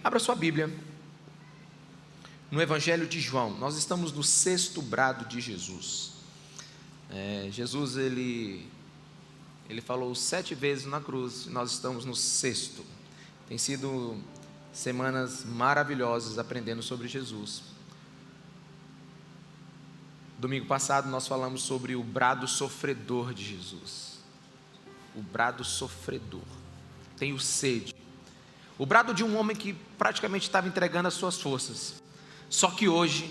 Abra sua Bíblia no Evangelho de João. Nós estamos no sexto brado de Jesus. Jesus, ele falou 7 vezes na cruz, nós estamos no sexto. Tem sido semanas maravilhosas aprendendo sobre Jesus. Domingo passado nós falamos sobre o brado sofredor de Jesus. O brado sofredor. Tenho sede. O brado de um homem que praticamente estava entregando as suas forças. Só que hoje,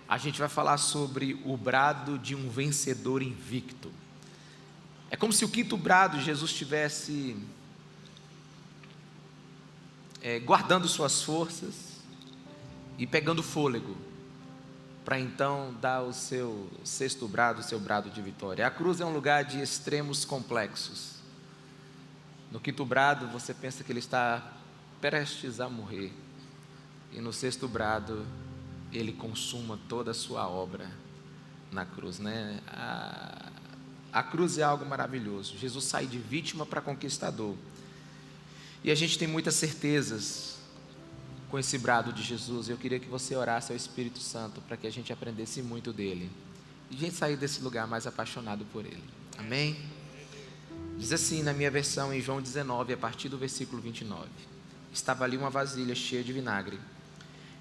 a gente vai falar sobre o brado de um vencedor invicto. É como se o quinto brado Jesus estivesse guardando suas forças e pegando fôlego, para então dar o seu sexto brado, o seu brado de vitória. A cruz é um lugar de extremos complexos. No quinto brado, você pensa que ele está prestes a morrer. E no sexto brado, ele consuma toda a sua obra na cruz, A cruz é algo maravilhoso. Jesus sai de vítima para conquistador. E a gente tem muitas certezas com esse brado de Jesus. Eu queria que você orasse ao Espírito Santo para que a gente aprendesse muito dele e a gente sair desse lugar mais apaixonado por ele. Amém? Diz assim na minha versão, em João 19, a partir do versículo 29. Estava ali uma vasilha cheia de vinagre.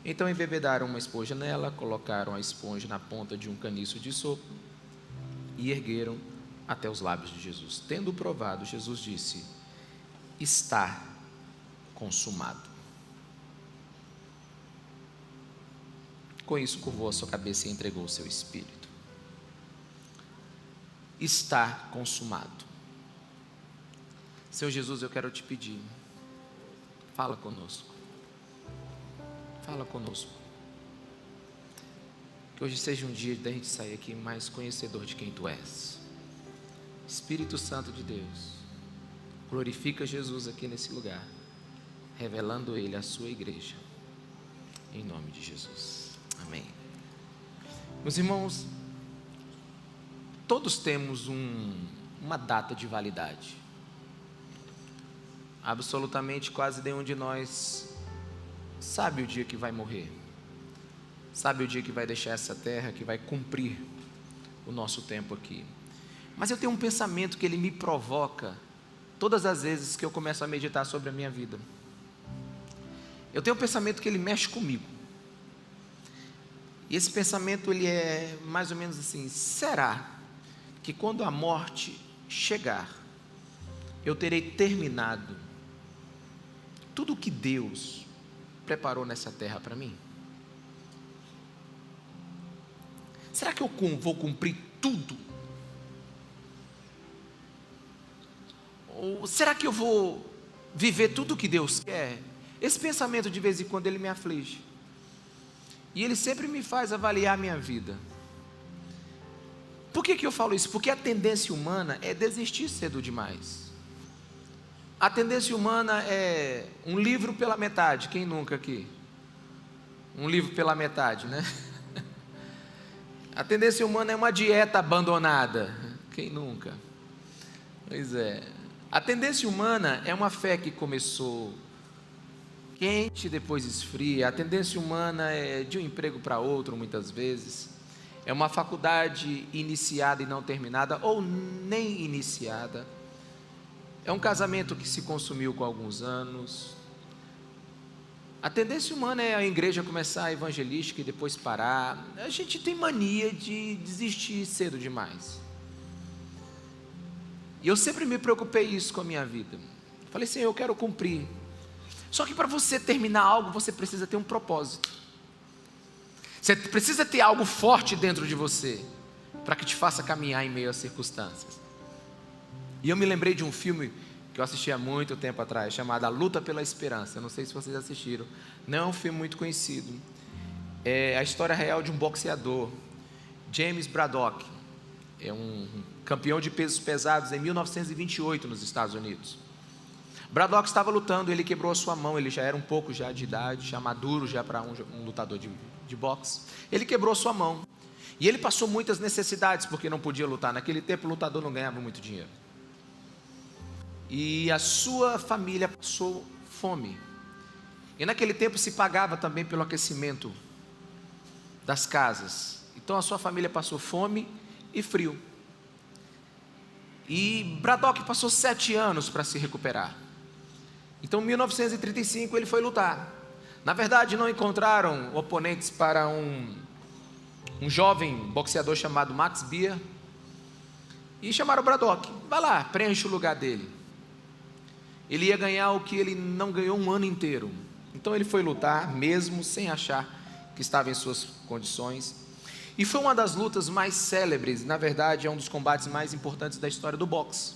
Então embebedaram uma esponja nela, colocaram a esponja na ponta de um caniço de sopo e ergueram até os lábios de Jesus. Tendo provado, Jesus disse: está consumado. Com isso curvou a sua cabeça e entregou o seu espírito. Está consumado. Senhor Jesus, eu quero te pedir, fala conosco. Fala conosco. Que hoje seja um dia da gente sair aqui mais conhecedor de quem Tu és. Espírito Santo de Deus, glorifica Jesus aqui nesse lugar, revelando Ele à sua igreja, em nome de Jesus, amém. Meus irmãos, todos temos uma data de validade. Absolutamente quase nenhum de nós sabe o dia que vai morrer, sabe o dia que vai deixar essa terra, que vai cumprir o nosso tempo aqui. Mas eu tenho um pensamento que ele me provoca todas as vezes que eu começo a meditar sobre a minha vida. Eu tenho um pensamento que ele mexe comigo. E esse pensamento ele é mais ou menos assim: será que quando a morte chegar, eu terei terminado tudo o que Deus preparou nessa terra para mim? Será que eu vou cumprir tudo? Ou será que eu vou viver tudo o que Deus quer? Esse pensamento de vez em quando ele me aflige. E ele sempre me faz avaliar a minha vida. Por que eu falo isso? Porque a tendência humana é desistir cedo demais. A tendência humana é um livro pela metade. Quem nunca aqui? Um livro pela metade, A tendência humana é uma dieta abandonada. Quem nunca? Pois é. A tendência humana é uma fé que começou quente e depois esfria. A tendência humana é de um emprego para outro, muitas vezes. É uma faculdade iniciada e não terminada, ou nem iniciada. É um casamento que se consumiu com alguns anos. A tendência humana é a igreja começar a evangelística e depois parar. A gente tem mania de desistir cedo demais. E eu sempre me preocupei isso com a minha vida. Falei assim, eu quero cumprir. Só que para você terminar algo, você precisa ter um propósito. Você precisa ter algo forte dentro de você, para que te faça caminhar em meio às circunstâncias. E eu me lembrei de um filme que eu assisti há muito tempo atrás, chamado A Luta pela Esperança. Eu não sei se vocês assistiram. Não é um filme muito conhecido. É a história real de um boxeador, James Braddock. É um campeão de pesos pesados em 1928 nos Estados Unidos. Braddock estava lutando, ele quebrou a sua mão, ele já era um pouco já de idade, já maduro já para um lutador de boxe. Ele quebrou a sua mão. E ele passou muitas necessidades, porque não podia lutar. Naquele tempo o lutador não ganhava muito dinheiro. E a sua família passou fome. E naquele tempo se pagava também pelo aquecimento das casas. Então a sua família passou fome e frio. E Braddock passou 7 anos para se recuperar. Então em 1935 ele foi lutar. Na verdade não encontraram oponentes para um jovem boxeador chamado Max Bier. E chamaram Braddock. Vai lá, preenche o lugar dele. Ele ia ganhar o que ele não ganhou um ano inteiro. Então ele foi lutar, mesmo sem achar que estava em suas condições. E foi uma das lutas mais célebres, na verdade é um dos combates mais importantes da história do boxe.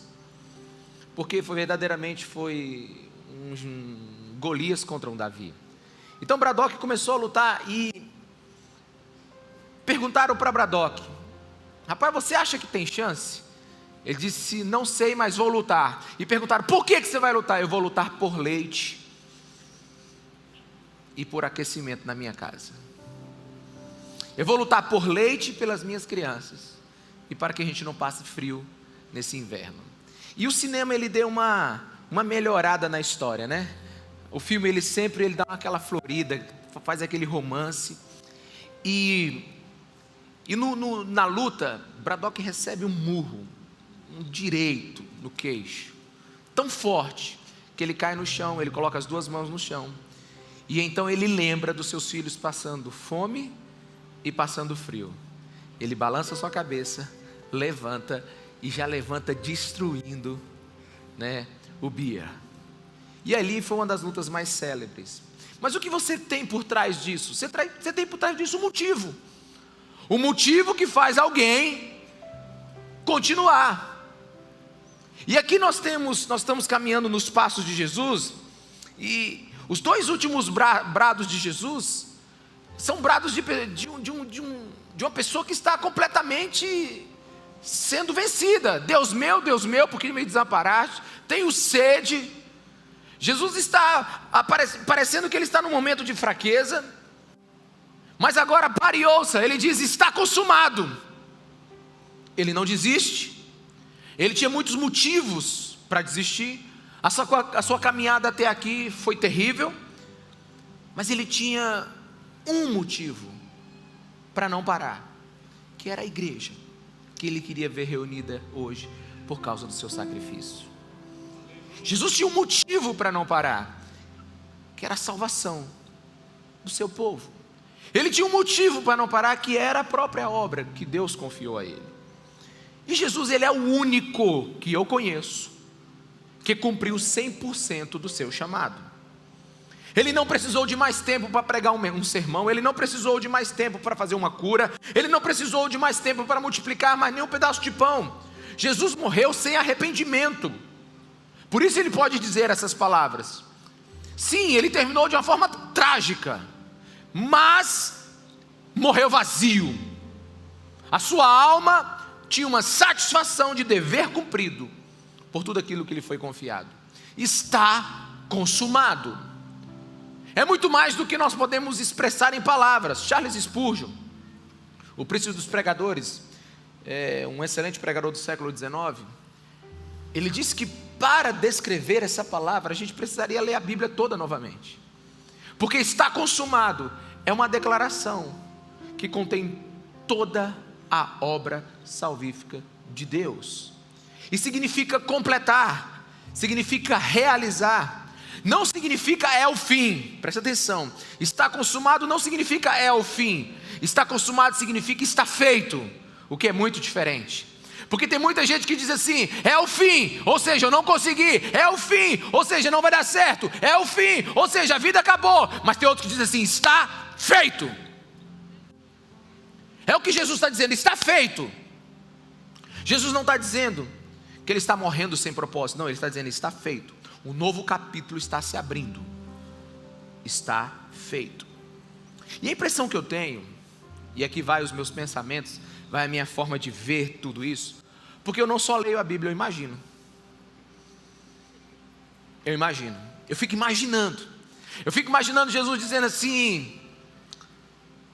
Porque verdadeiramente foi um Golias contra um Davi. Então Braddock começou a lutar e perguntaram para Braddock: rapaz, você acha que tem chance? Ele disse: não sei, mas vou lutar. E perguntaram: por que você vai lutar? Eu vou lutar por leite e por aquecimento na minha casa. Eu vou lutar por leite pelas minhas crianças e para que a gente não passe frio nesse inverno. E o cinema ele deu uma melhorada na história, né? O filme ele sempre dá aquela florida, faz aquele romance. E na luta, Braddock recebe um murro, um direito no queixo, tão forte que ele cai no chão, ele coloca as 2 mãos no chão. E então ele lembra dos seus filhos passando fome e passando frio. Ele balança sua cabeça, levanta e já levanta destruindo, né, o Bier. E ali foi uma das lutas mais célebres. Mas o que você tem por trás disso? Você tem por trás disso um motivo. O motivo que faz alguém continuar. E aqui nós estamos caminhando nos passos de Jesus. E os 2 últimos brados de Jesus são brados de uma pessoa que está completamente sendo vencida. Deus meu, por que me desamparaste? Tenho sede. Jesus está parecendo que ele está num momento de fraqueza. Mas agora pare e ouça, ele diz: está consumado. Ele não desiste. Ele tinha muitos motivos para desistir. A sua caminhada até aqui foi terrível. Mas ele tinha um motivo para não parar, que era a igreja, que ele queria ver reunida hoje por causa do seu sacrifício. Jesus tinha um motivo para não parar, que era a salvação do seu povo. Ele tinha um motivo para não parar, que era a própria obra que Deus confiou a ele. E Jesus, ele é o único que eu conheço que cumpriu 100% do seu chamado. Ele não precisou de mais tempo para pregar um sermão. Ele não precisou de mais tempo para fazer uma cura. Ele não precisou de mais tempo para multiplicar mais nem um pedaço de pão. Jesus morreu sem arrependimento. Por isso ele pode dizer essas palavras. Sim, ele terminou de uma forma trágica, mas morreu vazio. A sua alma tinha uma satisfação de dever cumprido por tudo aquilo que lhe foi confiado. Está consumado. É muito mais do que nós podemos expressar em palavras. Charles Spurgeon, o príncipe dos pregadores, um excelente pregador do século XIX, ele disse que para descrever essa palavra a gente precisaria ler a Bíblia toda novamente, porque está consumado é uma declaração que contém toda a obra salvífica de Deus, e significa completar, significa realizar. Não significa é o fim, presta atenção. Está consumado não significa é o fim. Está consumado significa está feito, o que é muito diferente. Porque tem muita gente que diz assim: é o fim, ou seja, eu não consegui. É o fim, ou seja, não vai dar certo. É o fim, ou seja, a vida acabou. Mas tem outros que dizem assim: está feito. É o que Jesus está dizendo, está feito. Jesus não está dizendo que ele está morrendo sem propósito. Não, ele está dizendo, está feito. Um novo capítulo está se abrindo. Está feito. E a impressão que eu tenho, e aqui vai os meus pensamentos, vai a minha forma de ver tudo isso, porque eu não só leio a Bíblia, eu imagino. Eu fico imaginando. Eu fico imaginando Jesus dizendo assim: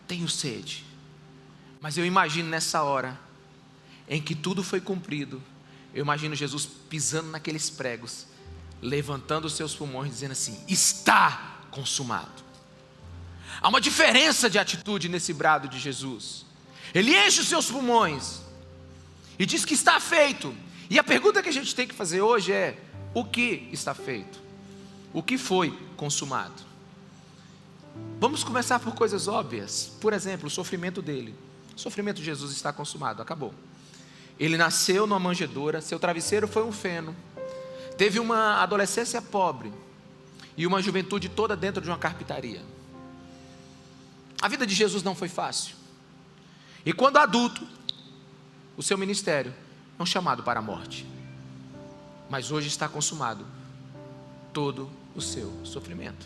tenho sede. Mas eu imagino nessa hora em que tudo foi cumprido, eu imagino Jesus pisando naqueles pregos, levantando os seus pulmões, dizendo assim: está consumado. Há uma diferença de atitude nesse brado de Jesus. Ele enche os seus pulmões e diz que está feito. E a pergunta que a gente tem que fazer hoje é: o que está feito? O que foi consumado? Vamos começar por coisas óbvias. Por exemplo, o sofrimento dele. O sofrimento de Jesus está consumado, acabou. Ele nasceu numa manjedoura, seu travesseiro foi um feno, teve uma adolescência pobre e uma juventude toda dentro de uma carpintaria. A vida de Jesus não foi fácil. E quando adulto, o seu ministério é um chamado para a morte. Mas hoje está consumado todo o seu sofrimento.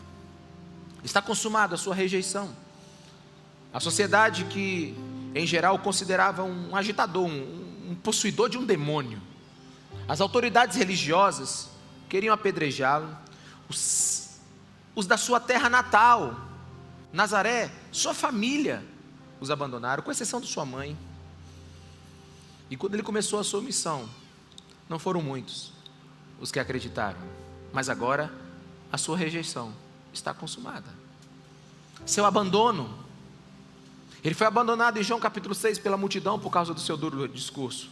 Está consumado a sua rejeição. A sociedade que, em geral, o considerava um agitador, um possuidor de um demônio. As autoridades religiosas queriam apedrejá-lo. Os da sua terra natal, Nazaré, sua família, os abandonaram, com exceção de sua mãe. E quando ele começou a sua missão, não foram muitos os que acreditaram, mas agora a sua rejeição está consumada. Seu abandono, ele foi abandonado em João capítulo 6 pela multidão por causa do seu duro discurso.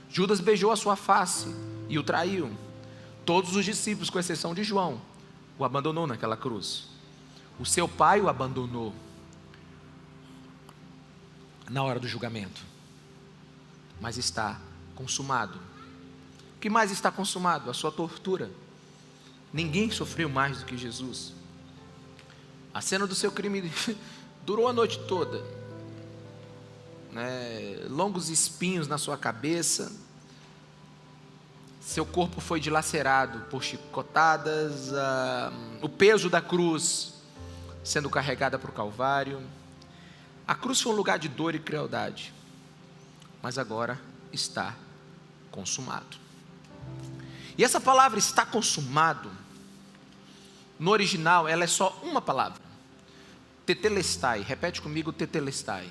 Judas beijou a sua face e o traiu. Todos os discípulos, com exceção de João, o abandonou naquela cruz. O seu pai o abandonou na hora do julgamento. Mas está consumado. O que mais está consumado? A sua tortura. Ninguém sofreu mais do que Jesus. A cena do seu crime durou a noite toda, longos espinhos na sua cabeça. Seu corpo foi dilacerado por chicotadas, o peso da cruz sendo carregada para o Calvário. A cruz foi um lugar de dor e crueldade, mas agora está consumado. E essa palavra está consumado, no original ela é só uma palavra, tetelestai. Repete comigo, tetelestai.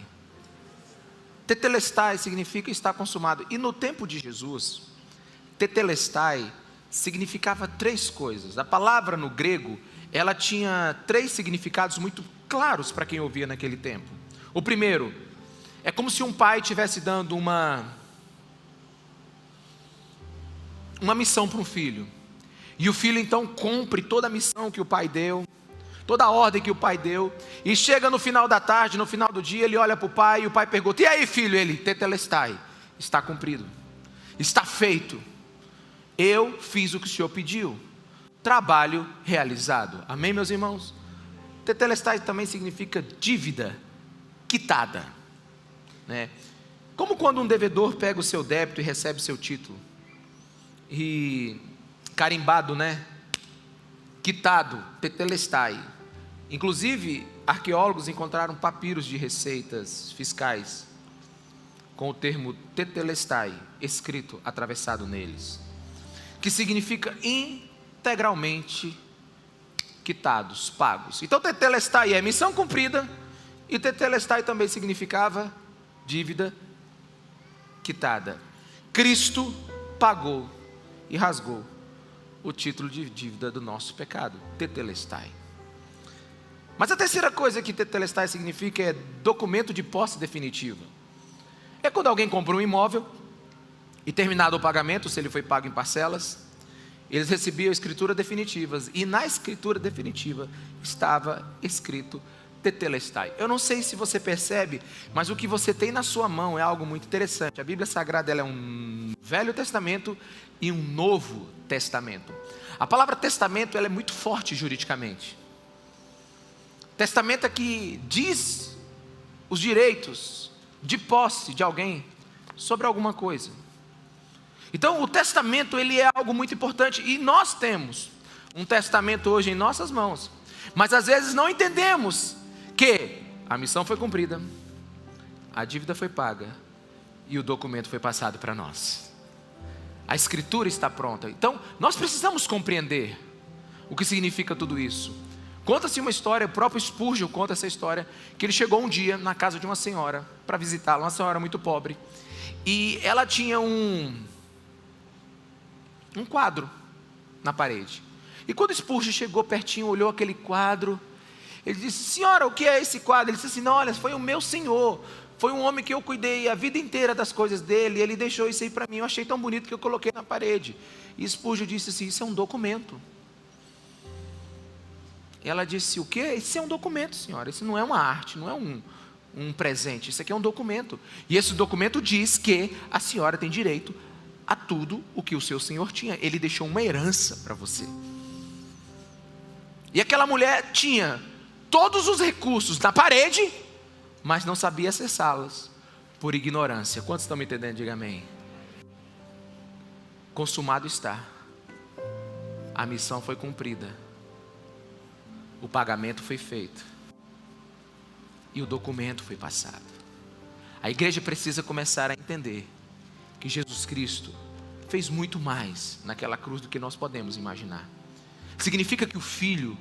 Tetelestai significa estar consumado. E no tempo de Jesus, tetelestai significava três coisas. A palavra no grego, ela tinha três significados muito claros para quem ouvia naquele tempo. O primeiro, é como se um pai estivesse dando uma missão para um filho. E o filho então cumpre toda a missão que o pai deu, toda a ordem que o pai deu. E chega no final da tarde, no final do dia, ele olha para o pai e o pai pergunta: e aí, filho? Ele: tetelestai, está cumprido, está feito. Eu fiz o que o Senhor pediu. Trabalho realizado. Amém, meus irmãos? Tetelestai também significa dívida quitada, Como quando um devedor pega o seu débito e recebe seu título e carimbado, quitado, tetelestai. Inclusive, arqueólogos encontraram papiros de receitas fiscais com o termo tetelestai escrito, atravessado neles, que significa integralmente quitados, pagos. Então tetelestai é missão cumprida, e tetelestai também significava dívida quitada. Cristo pagou e rasgou o título de dívida do nosso pecado, tetelestai. Mas a terceira coisa que tetelestai significa é documento de posse definitiva. É quando alguém compra um imóvel e, terminado o pagamento, se ele foi pago em parcelas, eles recebiam a escritura definitiva, e na escritura definitiva estava escrito tetelestai. Eu não sei se você percebe, mas o que você tem na sua mão é algo muito interessante. A Bíblia Sagrada, ela é um Velho Testamento e um Novo Testamento. A palavra testamento, ela é muito forte juridicamente. Testamento é que diz os direitos de posse de alguém sobre alguma coisa. Então o testamento, ele é algo muito importante, e nós temos um testamento hoje em nossas mãos, mas às vezes não entendemos que a missão foi cumprida, a dívida foi paga e o documento foi passado para nós. A escritura está pronta. Então nós precisamos compreender o que significa tudo isso. Conta-se uma história, o próprio Spurgeon conta essa história, que ele chegou um dia na casa de uma senhora para visitá-la, uma senhora muito pobre, e ela tinha um quadro na parede. E quando Spurgeon chegou pertinho, olhou aquele quadro, ele disse: senhora, o que é esse quadro? Ele disse assim: não, olha, foi o meu senhor, foi um homem que eu cuidei a vida inteira das coisas dele, ele deixou isso aí para mim, eu achei tão bonito que eu coloquei na parede. E Spurgeon disse assim: isso é um documento. Ela disse: o quê? Isso é um documento, senhora, isso não é uma arte, não é um presente, isso aqui é um documento. E esse documento diz que a senhora tem direito a tudo o que o seu senhor tinha. Ele deixou uma herança para você. E aquela mulher tinha todos os recursos na parede, mas não sabia acessá-los por ignorância. Quantos estão me entendendo? Diga amém. Consumado está. A missão foi cumprida. O pagamento foi feito. E o documento foi passado. A igreja precisa começar a entender que Jesus Cristo fez muito mais naquela cruz do que nós podemos imaginar. Significa que o Filho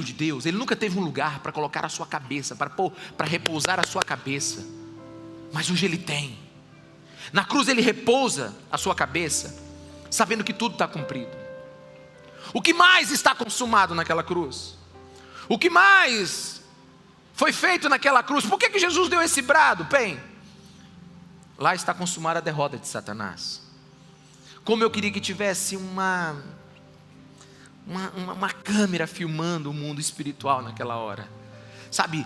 de Deus, ele nunca teve um lugar para colocar a sua cabeça, para repousar a sua cabeça. Mas hoje ele tem. Na cruz ele repousa a sua cabeça, sabendo que tudo está cumprido. O que mais está consumado naquela cruz? O que mais foi feito naquela cruz? Por que Jesus deu esse brado? Bem, lá está consumada a derrota de Satanás. Como eu queria que tivesse uma câmera filmando o mundo espiritual naquela hora. Sabe,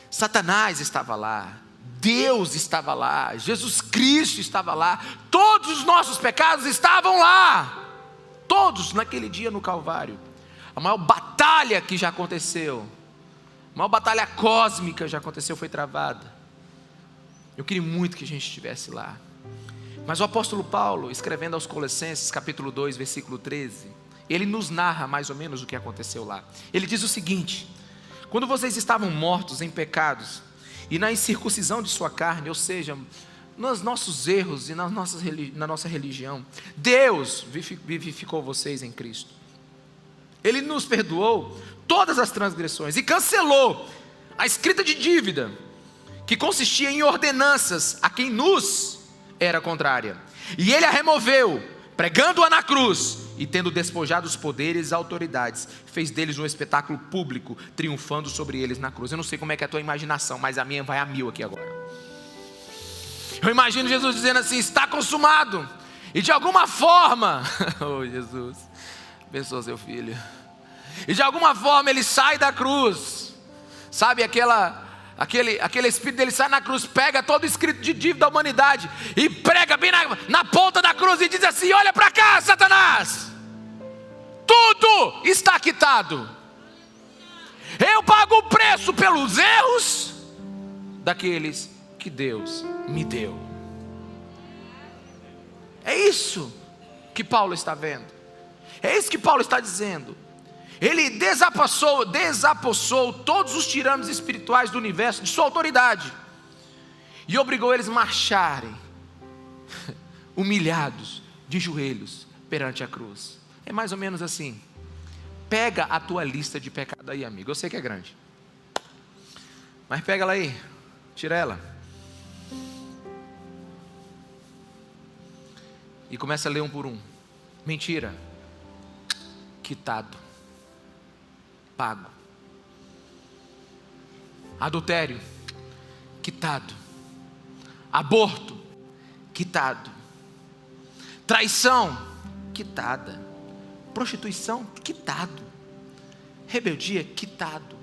Satanás estava lá, Deus estava lá, Jesus Cristo estava lá, todos os nossos pecados estavam lá. Todos naquele dia no Calvário. A maior batalha que já aconteceu, a maior batalha cósmica já aconteceu, foi travada. Eu queria muito que a gente estivesse lá. Mas o apóstolo Paulo, escrevendo aos Colossenses, capítulo 2, versículo 13, ele nos narra mais ou menos o que aconteceu lá. Ele diz o seguinte: quando vocês estavam mortos em pecados e na incircuncisão de sua carne, ou seja, nos nossos erros e na nossa religião, Deus vivificou vocês em Cristo. Ele nos perdoou todas as transgressões e cancelou a escrita de dívida, que consistia em ordenanças a quem nos era contrária. E ele a removeu, pregando-a na cruz, e tendo despojado os poderes e autoridades, fez deles um espetáculo público, triunfando sobre eles na cruz. Eu não sei como é que é a tua imaginação, mas a minha vai a 1000 aqui agora. Eu imagino Jesus dizendo assim: está consumado. E de alguma forma, oh Jesus, abençoa seu filho. E de alguma forma ele sai da cruz. Sabe aquele espírito dele sai na cruz, pega todo o escrito de dívida da humanidade e prega bem na ponta da cruz e diz assim: olha para cá, Satanás, tudo está quitado. Eu pago o preço pelos erros daqueles que Deus me deu. É isso que Paulo está vendo. É isso que Paulo está dizendo. Ele desapossou todos os tiranos espirituais do universo de sua autoridade e obrigou eles a marcharem humilhados, de joelhos, perante a cruz. É mais ou menos assim. Pega a tua lista de pecado aí, amigo. Eu sei que é grande, mas pega ela aí, tira ela e começa a ler um por um. Mentira, quitado, pago. Adultério, quitado. Aborto, quitado. Traição, quitada. Prostituição, quitado. Rebeldia, quitado.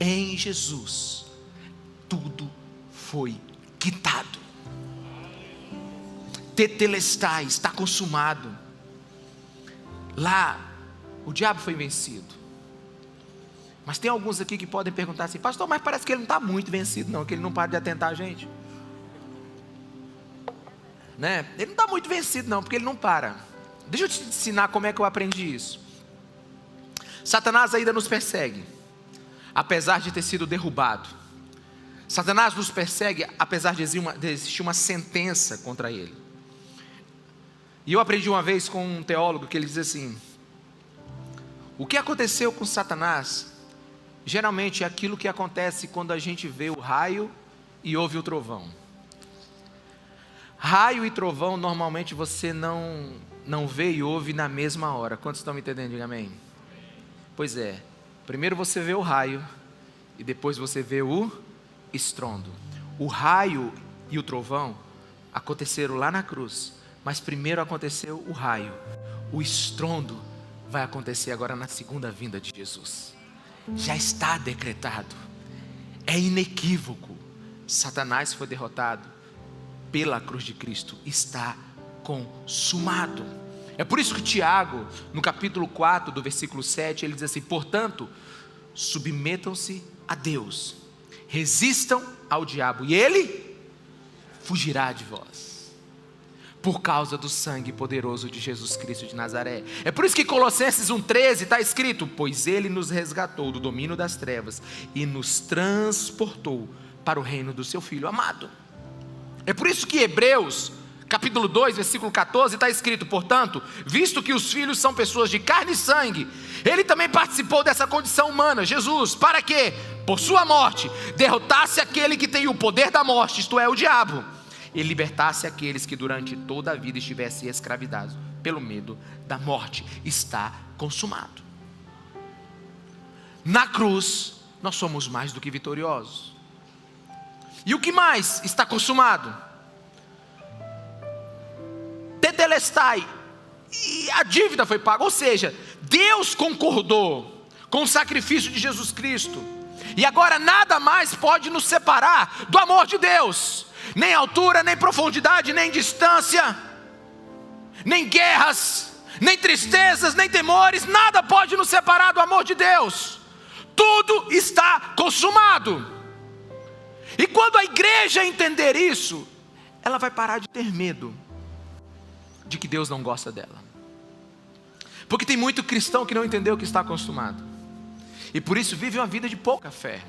Em Jesus, tudo foi quitado. Tetelestai, está consumado. Lá, o diabo foi vencido. Mas tem alguns aqui que podem perguntar assim: pastor, mas parece que ele não está muito vencido não, que ele não para de atentar a gente, né? Ele não está muito vencido não, porque ele não para. Deixa eu te ensinar como é que eu aprendi isso. Satanás ainda nos persegue, apesar de ter sido derrubado. Satanás nos persegue, apesar de existir uma sentença contra ele. E eu aprendi uma vez com um teólogo que ele diz assim: o que aconteceu com Satanás geralmente é aquilo que acontece quando a gente vê o raio e ouve o trovão. Raio e trovão normalmente você não não vê e ouve na mesma hora. Quantos estão me entendendo? Diga amém. Pois é, primeiro você vê o raio e depois você vê o estrondo. O raio e o trovão aconteceram lá na cruz, mas primeiro aconteceu o raio. O estrondo vai acontecer agora na segunda vinda de Jesus. Já está decretado, é inequívoco. Satanás foi derrotado pela cruz de Cristo, está consumado. É por isso que Tiago, no capítulo 4, do versículo 7, ele diz assim: portanto, submetam-se a Deus, resistam ao diabo e ele fugirá de vós, por causa do sangue poderoso de Jesus Cristo de Nazaré. É por isso que Colossenses 1,13 está escrito: pois ele nos resgatou do domínio das trevas e nos transportou para o reino do seu Filho amado. É por isso que Hebreus capítulo 2, versículo 14 está escrito: portanto, visto que os filhos são pessoas de carne e sangue, ele também participou dessa condição humana, Jesus, para que, por sua morte, derrotasse aquele que tem o poder da morte, isto é, o diabo, e libertasse aqueles que durante toda a vida estivessem escravizados pelo medo da morte. Está consumado. Na cruz, nós somos mais do que vitoriosos. E o que mais está consumado? Tetelestai, e a dívida foi paga, ou seja, Deus concordou com o sacrifício de Jesus Cristo, e agora nada mais pode nos separar do amor de Deus, nem altura, nem profundidade, nem distância, nem guerras, nem tristezas, nem temores, nada pode nos separar do amor de Deus. Tudo está consumado. E quando a igreja entender isso, ela vai parar de ter medo de que Deus não gosta dela. Porque tem muito cristão que não entendeu que está consumado, e por isso vive uma vida de pouca fé.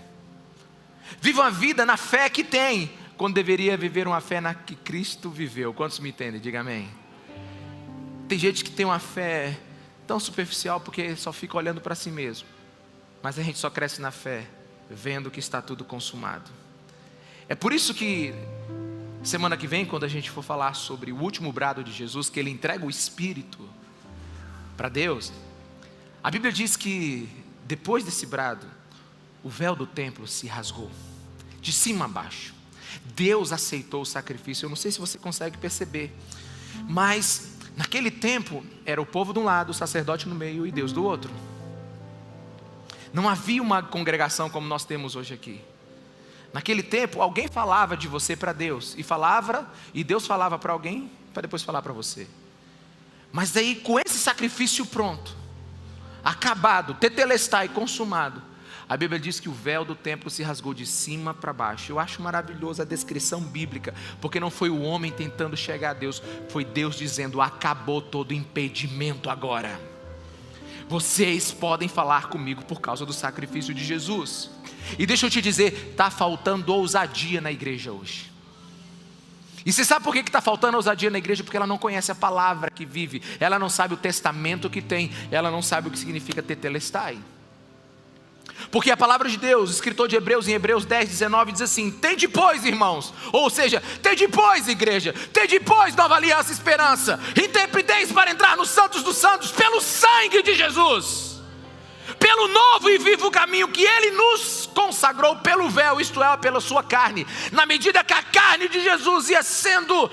Vive uma vida na fé que tem, quando deveria viver uma fé na que Cristo viveu. Quantos me entendem? Diga amém. Tem gente que tem uma fé tão superficial porque só fica olhando para si mesmo. Mas a gente só cresce na fé vendo que está tudo consumado. É por isso que semana que vem, quando a gente for falar sobre o último brado de Jesus, que ele entrega o Espírito para Deus, a Bíblia diz que depois desse brado, o véu do templo se rasgou, de cima a baixo. Deus aceitou o sacrifício. Eu não sei se você consegue perceber, mas naquele tempo era o povo de um lado, o sacerdote no meio e Deus do outro. Não havia uma congregação como nós temos hoje aqui. Naquele tempo, alguém falava de você para Deus, e Deus falava para alguém, para depois falar para você. Mas aí, com esse sacrifício pronto, acabado, tetelestai, consumado, a Bíblia diz que o véu do templo se rasgou de cima para baixo. Eu acho maravilhosa a descrição bíblica, porque não foi o homem tentando chegar a Deus, foi Deus dizendo: acabou todo impedimento agora. Vocês podem falar comigo por causa do sacrifício de Jesus. E deixa eu te dizer, está faltando ousadia na igreja hoje. E você sabe por que está faltando ousadia na igreja? Porque ela não conhece a palavra que vive, ela não sabe o testamento que tem, ela não sabe o que significa tetelestai. Porque a palavra de Deus, o escritor de Hebreus, em Hebreus 10, 19, diz assim: tende pois, irmãos, ou seja, tende pois, igreja, tende pois, nova aliança e esperança, intrepidez para entrar nos santos dos santos, pelo sangue de Jesus, pelo novo e vivo caminho que Ele nos consagrou pelo véu, isto é, pela sua carne. Na medida que a carne de Jesus ia sendo,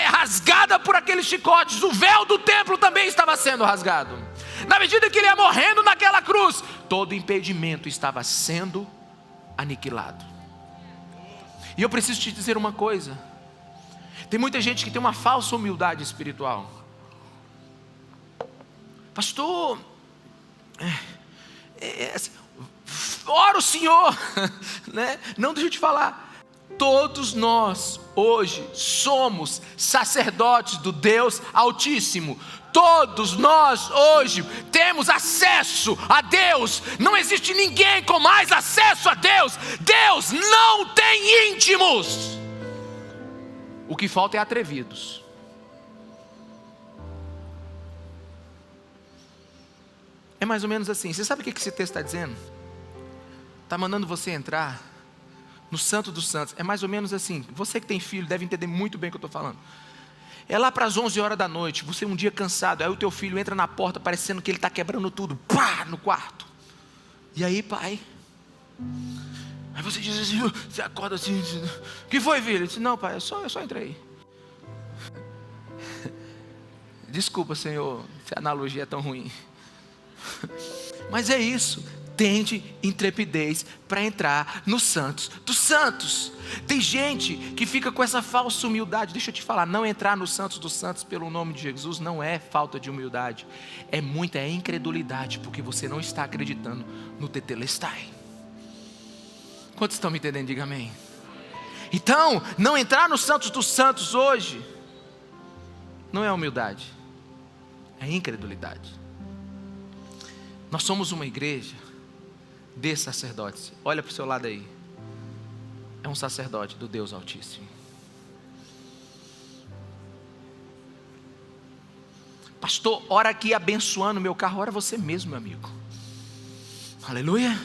rasgada por aqueles chicotes, o véu do templo também estava sendo rasgado. Na medida que Ele ia morrendo naquela cruz, todo impedimento estava sendo aniquilado. E eu preciso te dizer uma coisa: tem muita gente que tem uma falsa humildade espiritual. Pastor, ora o Senhor, né? Não, deixa eu te falar. Todos nós hoje somos sacerdotes do Deus Altíssimo. Todos nós hoje temos acesso a Deus. Não existe ninguém com mais acesso a Deus. Deus não tem íntimos. O que falta é atrevidos. É mais ou menos assim. Você sabe o que esse texto está dizendo? Está mandando você entrar no Santo dos Santos. É mais ou menos assim. Você que tem filho deve entender muito bem o que eu estou falando. É lá para as 11 horas da noite, você um dia cansado, aí o teu filho entra na porta parecendo que ele está quebrando tudo, pá, no quarto. E aí, pai? Aí você diz assim, você acorda assim, o que foi, filho? Ele diz, não, pai, eu só entrei. Desculpa, Senhor, se a analogia é tão ruim. Mas é isso. Tende intrepidez para entrar nos santos dos santos. Tem gente que fica com essa falsa humildade. Deixa eu te falar, não entrar nos santos dos santos pelo nome de Jesus não é falta de humildade. É incredulidade, porque você não está acreditando no tetelestai. Quantos estão me entendendo? Diga amém. Então, não entrar nos santos dos santos hoje não é humildade, é incredulidade. Nós somos uma igreja de sacerdotes. Olha para o seu lado aí. É um sacerdote do Deus Altíssimo. Pastor, ora aqui abençoando o meu carro. Ora você mesmo, meu amigo. Aleluia.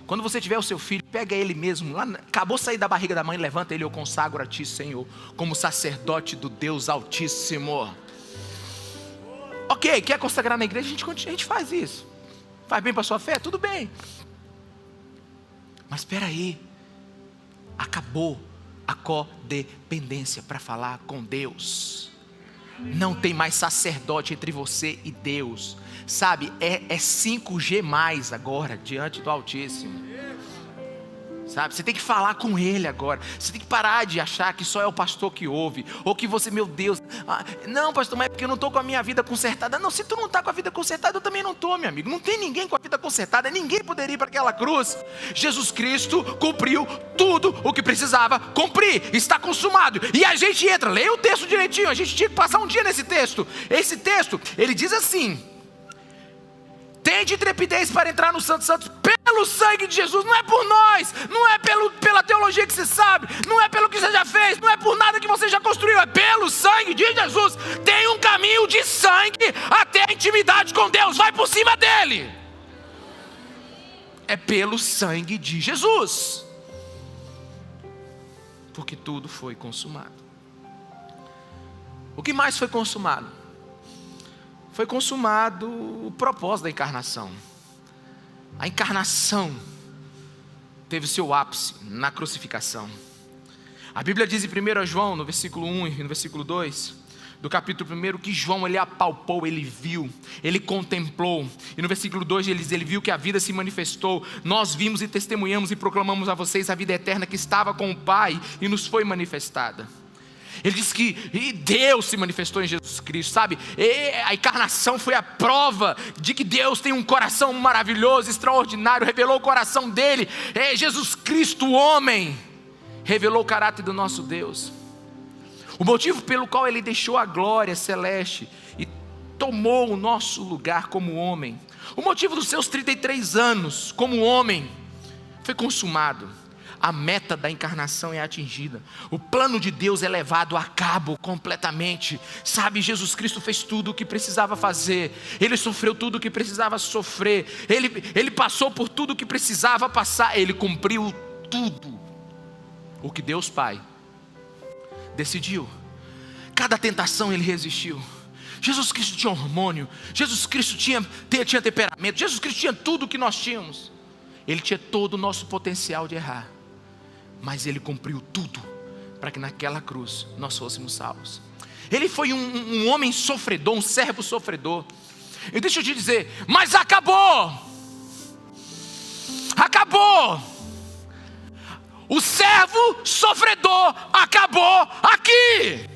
Quando você tiver o seu filho, pega ele mesmo, lá, acabou de sair da barriga da mãe, levanta ele, eu consagro a ti, Senhor, como sacerdote do Deus Altíssimo. Ok, quer consagrar na igreja? A gente faz isso. Faz bem para a sua fé? Tudo bem. Mas espera aí, acabou a codependência para falar com Deus. Não tem mais sacerdote entre você e Deus. Sabe, é 5G mais agora, diante do Altíssimo. Sabe, você tem que falar com Ele agora. Você tem que parar de achar que só é o pastor que ouve. Ou que você, meu Deus, não pastor, mas é porque eu não estou com a minha vida consertada. Não, se tu não está com a vida consertada, eu também não estou, meu amigo. Não tem ninguém com a vida consertada. Ninguém poderia ir para aquela cruz. Jesus Cristo cumpriu tudo o que precisava cumprir. Está consumado. E a gente entra, leia o texto direitinho. A gente tinha que passar um dia nesse texto. Esse texto, ele diz assim: tende intrepidez para entrar no Santo Santos pelo sangue de Jesus. Não é por nós, não é pela teologia que você sabe, não é pelo que você já fez, não é por nada que você já construiu, é pelo sangue de Jesus. Tem um caminho de sangue até a intimidade com Deus, vai por cima dele. É pelo sangue de Jesus, porque tudo foi consumado. O que mais foi consumado? Foi consumado o propósito da encarnação. A encarnação teve seu ápice na crucificação. A Bíblia diz em 1 João, no versículo 1 e no versículo 2, do capítulo 1, que João, ele apalpou, ele viu, ele contemplou. E no versículo 2 ele diz, ele viu que a vida se manifestou. Nós vimos e testemunhamos e proclamamos a vocês a vida eterna que estava com o Pai e nos foi manifestada. Ele diz que Deus se manifestou em Jesus Cristo, sabe? A encarnação foi a prova de que Deus tem um coração maravilhoso, extraordinário, revelou o coração dele. Jesus Cristo, o homem, revelou o caráter do nosso Deus. O motivo pelo qual ele deixou a glória celeste e tomou o nosso lugar como homem. O motivo dos seus 33 anos como homem foi consumado. A meta da encarnação é atingida. O plano de Deus é levado a cabo completamente. Sabe, Jesus Cristo fez tudo o que precisava fazer. Ele sofreu tudo o que precisava sofrer. Ele passou por tudo o que precisava passar. Ele cumpriu tudo o que Deus Pai decidiu. Cada tentação ele resistiu. Jesus Cristo tinha hormônio. Jesus Cristo tinha temperamento. Jesus Cristo tinha tudo o que nós tínhamos. Ele tinha todo o nosso potencial de errar. Mas ele cumpriu tudo para que naquela cruz nós fôssemos salvos. Ele foi um homem sofredor, um servo sofredor. E deixa eu te dizer, mas acabou. Acabou. O servo sofredor acabou aqui.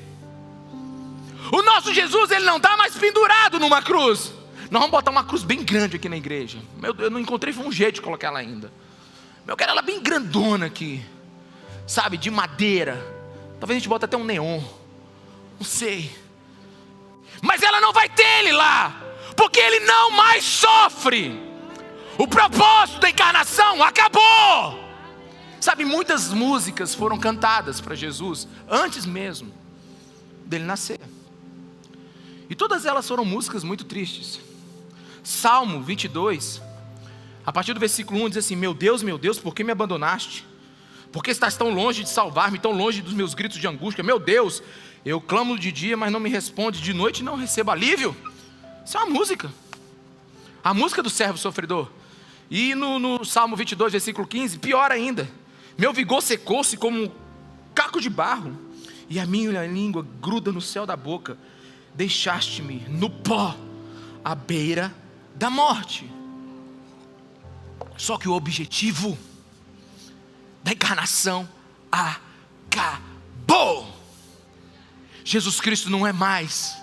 O nosso Jesus, ele não está mais pendurado numa cruz. Nós vamos botar uma cruz bem grande aqui na igreja. Eu não encontrei um jeito de colocar ela ainda. Eu quero ela bem grandona aqui. Sabe, de madeira. Talvez a gente bota até um neon. Não sei. Mas ela não vai ter ele lá. Porque ele não mais sofre. O propósito da encarnação acabou. Sabe, muitas músicas foram cantadas para Jesus antes mesmo dele nascer. E todas elas foram músicas muito tristes. Salmo 22, a partir do versículo 1 diz assim: meu Deus, por que me abandonaste? Por que estás tão longe de salvar-me, tão longe dos meus gritos de angústia? Meu Deus, eu clamo de dia, mas não me responde, de noite não recebo alívio. Isso é uma música. A música do servo sofredor. E no Salmo 22, versículo 15, pior ainda. Meu vigor secou-se como um caco de barro, e a minha língua gruda no céu da boca. Deixaste-me no pó, à beira da morte. Só que o objetivo da encarnação acabou. Jesus Cristo não é mais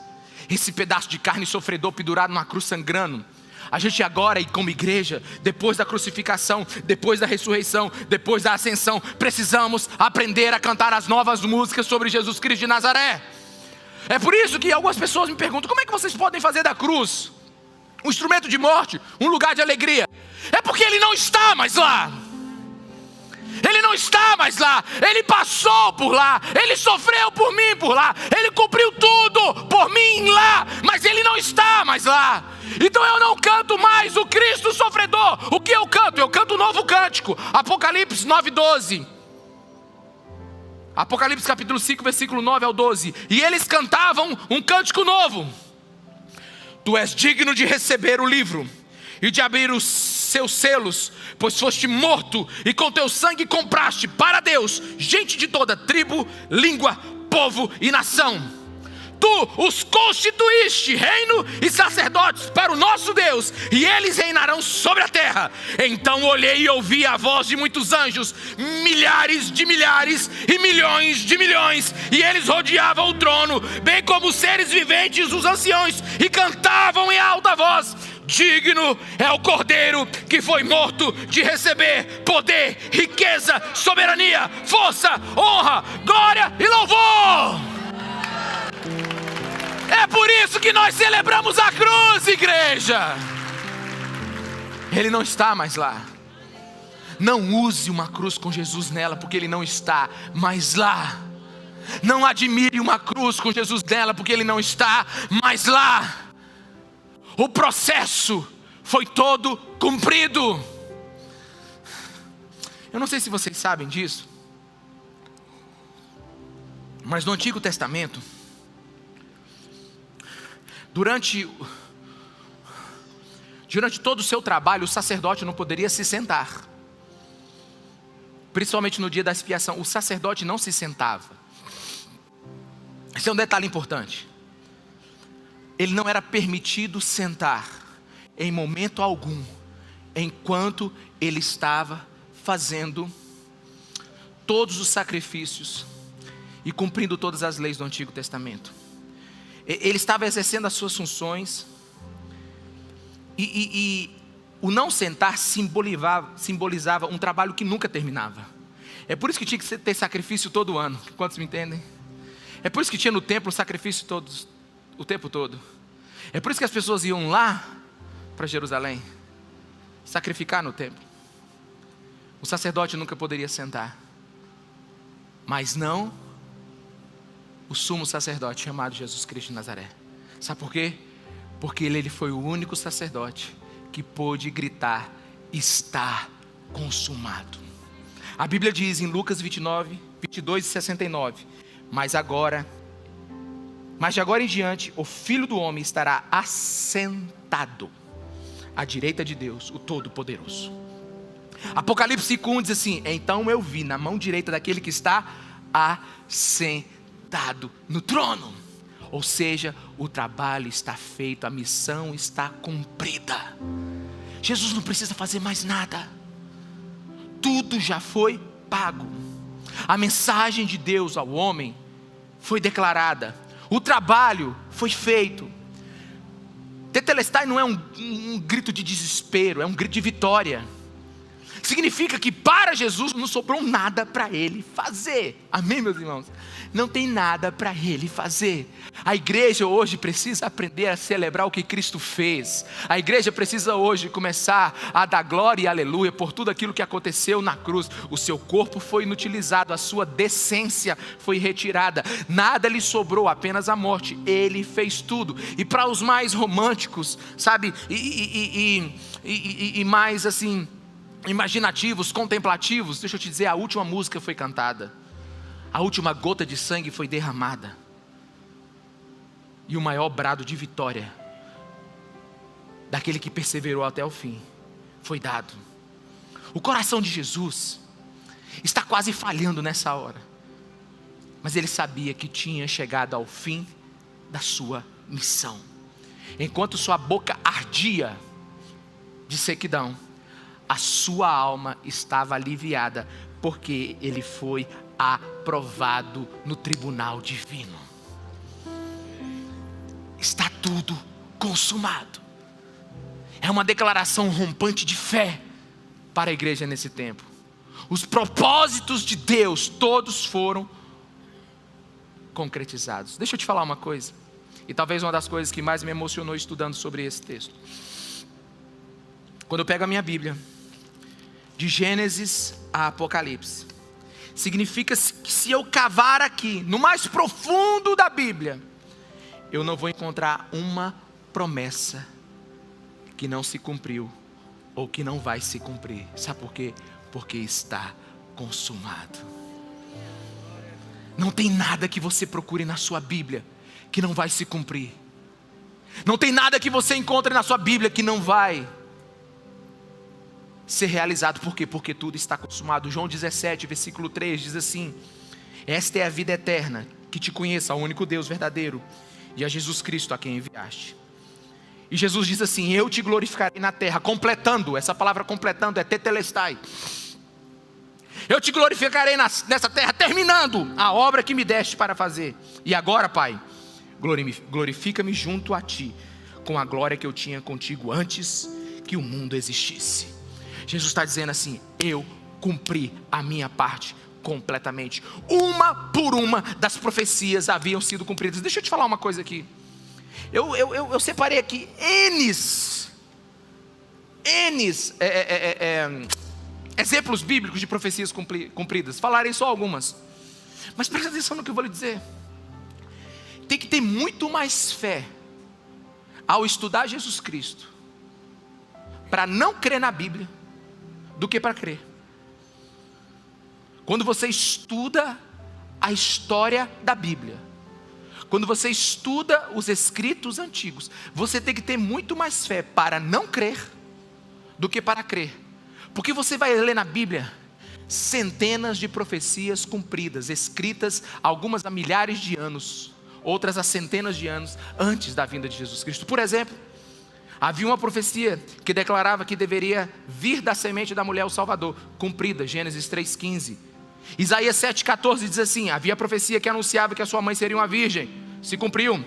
esse pedaço de carne sofredor pendurado numa cruz sangrando. A gente agora, e como igreja, depois da crucificação, depois da ressurreição, depois da ascensão, precisamos aprender a cantar as novas músicas sobre Jesus Cristo de Nazaré. É por isso que algumas pessoas me perguntam: como é que vocês podem fazer da cruz um instrumento de morte, um lugar de alegria? É porque Ele não está mais lá. Ele não está mais lá. Ele passou por lá. Ele sofreu por mim por lá. Ele cumpriu tudo por mim lá. Mas Ele não está mais lá. Então eu não canto mais o Cristo sofredor. O que eu canto? Eu canto um novo cântico. Apocalipse 9:12. Apocalipse capítulo 5, versículo 9 ao 12. E eles cantavam um cântico novo. Tu és digno de receber o livro e de abrir os seus selos, pois foste morto e com teu sangue compraste para Deus gente de toda tribo, língua, povo e nação. Tu os constituíste reino e sacerdotes para o nosso Deus, e eles reinarão sobre a terra. Então olhei e ouvi a voz de muitos anjos, milhares de milhares e milhões de milhões, e eles rodeavam o trono, bem como os seres viventes, os anciãos, e cantavam em alta voz: digno é o Cordeiro que foi morto de receber poder, riqueza, soberania, força, honra, glória e louvor. É por isso que nós celebramos a cruz, igreja. Ele não está mais lá. Não use uma cruz com Jesus nela, porque Ele não está mais lá. Não admire uma cruz com Jesus nela, porque Ele não está mais lá. O processo foi todo cumprido. Eu não sei se vocês sabem disso, mas no Antigo Testamento, durante todo o seu trabalho, o sacerdote não poderia se sentar. Principalmente no dia da expiação, o sacerdote não se sentava. Esse é um detalhe importante. Ele não era permitido sentar em momento algum, enquanto ele estava fazendo todos os sacrifícios e cumprindo todas as leis do Antigo Testamento. Ele estava exercendo as suas funções, e o não sentar simbolizava um trabalho que nunca terminava. É por isso que tinha que ter sacrifício todo ano. Quantos me entendem? É por isso que tinha no templo sacrifício o tempo todo. É por isso que as pessoas iam lá para Jerusalém sacrificar no templo. O sacerdote nunca poderia sentar, mas não o sumo sacerdote chamado Jesus Cristo de Nazaré. Sabe por quê? Porque ele foi o único sacerdote que pôde gritar: está consumado. A Bíblia diz em Lucas 29, 22 e 69: Mas de agora em diante, o Filho do Homem estará assentado à direita de Deus, o Todo-Poderoso. Apocalipse 5:1 diz assim: então eu vi na mão direita daquele que está assentado no trono. Ou seja, o trabalho está feito, a missão está cumprida. Jesus não precisa fazer mais nada. Tudo já foi pago. A mensagem de Deus ao homem foi declarada. O trabalho foi feito. Tetelestai não é um grito de desespero, é um grito de vitória. Significa que para Jesus não sobrou nada para Ele fazer. Amém, meus irmãos? Não tem nada para Ele fazer. A igreja hoje precisa aprender a celebrar o que Cristo fez. A igreja precisa hoje começar a dar glória e aleluia por tudo aquilo que aconteceu na cruz. O seu corpo foi inutilizado, a sua decência foi retirada. Nada lhe sobrou, apenas a morte. Ele fez tudo. E para os mais românticos, sabe, e mais assim, imaginativos, contemplativos, deixa eu te dizer, a última música foi cantada, a última gota de sangue foi derramada, e o maior brado de vitória daquele que perseverou até o fim foi dado. O coração de Jesus está quase falhando nessa hora, mas ele sabia que tinha chegado ao fim da sua missão. Enquanto sua boca ardia de sequidão, a sua alma estava aliviada, porque ele foi aprovado no tribunal divino. Está tudo consumado. É uma declaração rompante de fé para a igreja nesse tempo. Os propósitos de Deus todos foram concretizados. Deixa eu te falar uma coisa, e talvez uma das coisas que mais me emocionou estudando sobre esse texto. Quando eu pego a minha Bíblia, de Gênesis a Apocalipse, significa que se eu cavar aqui, no mais profundo da Bíblia, eu não vou encontrar uma promessa que não se cumpriu, ou que não vai se cumprir. Sabe por quê? Porque está consumado. Não tem nada que você procure na sua Bíblia que não vai se cumprir. Não tem nada que você encontre na sua Bíblia que não vai ser realizado. Por quê? Porque tudo está consumado. João 17, versículo 3 diz assim: esta é a vida eterna, que te conheça, o único Deus verdadeiro, e a Jesus Cristo a quem enviaste. E Jesus diz assim: eu te glorificarei na terra. Completando, essa palavra completando é tetelestai. Eu te glorificarei nessa terra, terminando a obra que me deste para fazer. E agora, Pai, glorifica-me junto a ti, com a glória que eu tinha contigo antes que o mundo existisse. Jesus está dizendo assim: eu cumpri a minha parte completamente. Uma por uma das profecias haviam sido cumpridas. Deixa eu te falar uma coisa aqui. Eu separei aqui N's exemplos bíblicos de profecias cumpridas. Falarei só algumas, mas presta atenção no que eu vou lhe dizer. Tem que ter muito mais fé ao estudar Jesus Cristo para não crer na Bíblia do que para crer. Quando você estuda a história da Bíblia, quando você estuda os escritos antigos, você tem que ter muito mais fé para não crer do que para crer. Porque você vai ler na Bíblia centenas de profecias cumpridas, escritas algumas há milhares de anos, outras há centenas de anos antes da vinda de Jesus Cristo. Por exemplo, havia uma profecia que declarava que deveria vir da semente da mulher o Salvador, cumprida, Gênesis 3,15. Isaías 7,14 diz assim: havia profecia que anunciava que a sua mãe seria uma virgem, se cumpriu.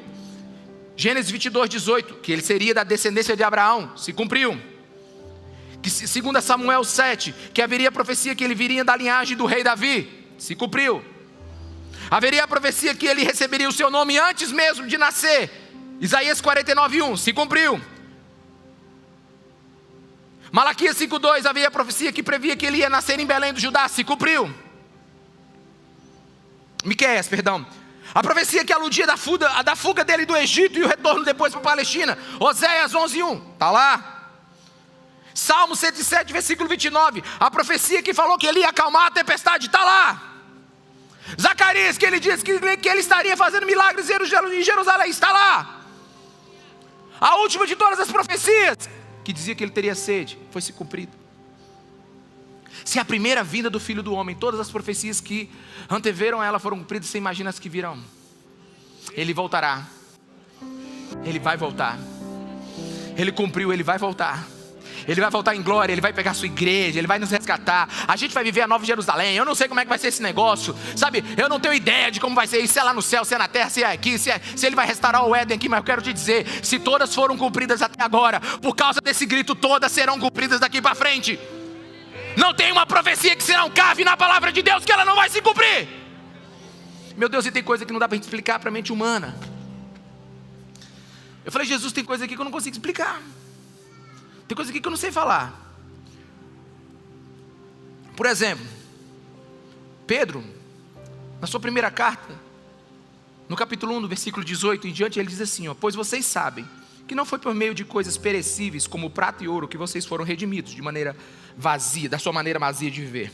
Gênesis 22,18, que ele seria da descendência de Abraão, se cumpriu. Que, segundo Samuel 7, que haveria profecia que ele viria da linhagem do rei Davi, se cumpriu. Haveria a profecia que ele receberia o seu nome antes mesmo de nascer, Isaías 49,1, se cumpriu. Malaquias 5,2, havia a profecia que previa que ele ia nascer em Belém do Judá, se cumpriu. Miqueias, perdão, a profecia que aludia da fuga dele do Egito e o retorno depois para a Palestina, Oséias 11,1, está lá. Salmo 107, versículo 29, a profecia que falou que ele ia acalmar a tempestade, está lá. Zacarias, que ele disse que ele estaria fazendo milagres em Jerusalém, está lá. A última de todas as profecias, que dizia que ele teria sede, foi se cumprida. Se a primeira vinda do Filho do Homem, todas as profecias que anteveram ela foram cumpridas, você imagina as que virão. Ele voltará. Ele vai voltar. Ele cumpriu, ele vai voltar. Ele vai voltar em glória, ele vai pegar a sua igreja, ele vai nos resgatar. A gente vai viver a Nova Jerusalém. Eu não sei como é que vai ser esse negócio, sabe? Eu não tenho ideia de como vai ser isso, se é lá no céu, se é na terra, se é aqui, se ele vai restaurar o Éden aqui. Mas eu quero te dizer, se todas foram cumpridas até agora, por causa desse grito, todas serão cumpridas daqui para frente. Não tem uma profecia que se não cabe na palavra de Deus que ela não vai se cumprir. Meu Deus, e tem coisa que não dá para explicar para a mente humana. Eu falei: Jesus, tem coisa aqui que eu não consigo explicar. Tem coisa aqui que eu não sei falar. Por exemplo, Pedro, na sua primeira carta, no capítulo 1, no versículo 18 em diante, ele diz assim: pois vocês sabem que não foi por meio de coisas perecíveis, como prata e ouro, que vocês foram redimidos de maneira vazia, da sua maneira vazia de viver,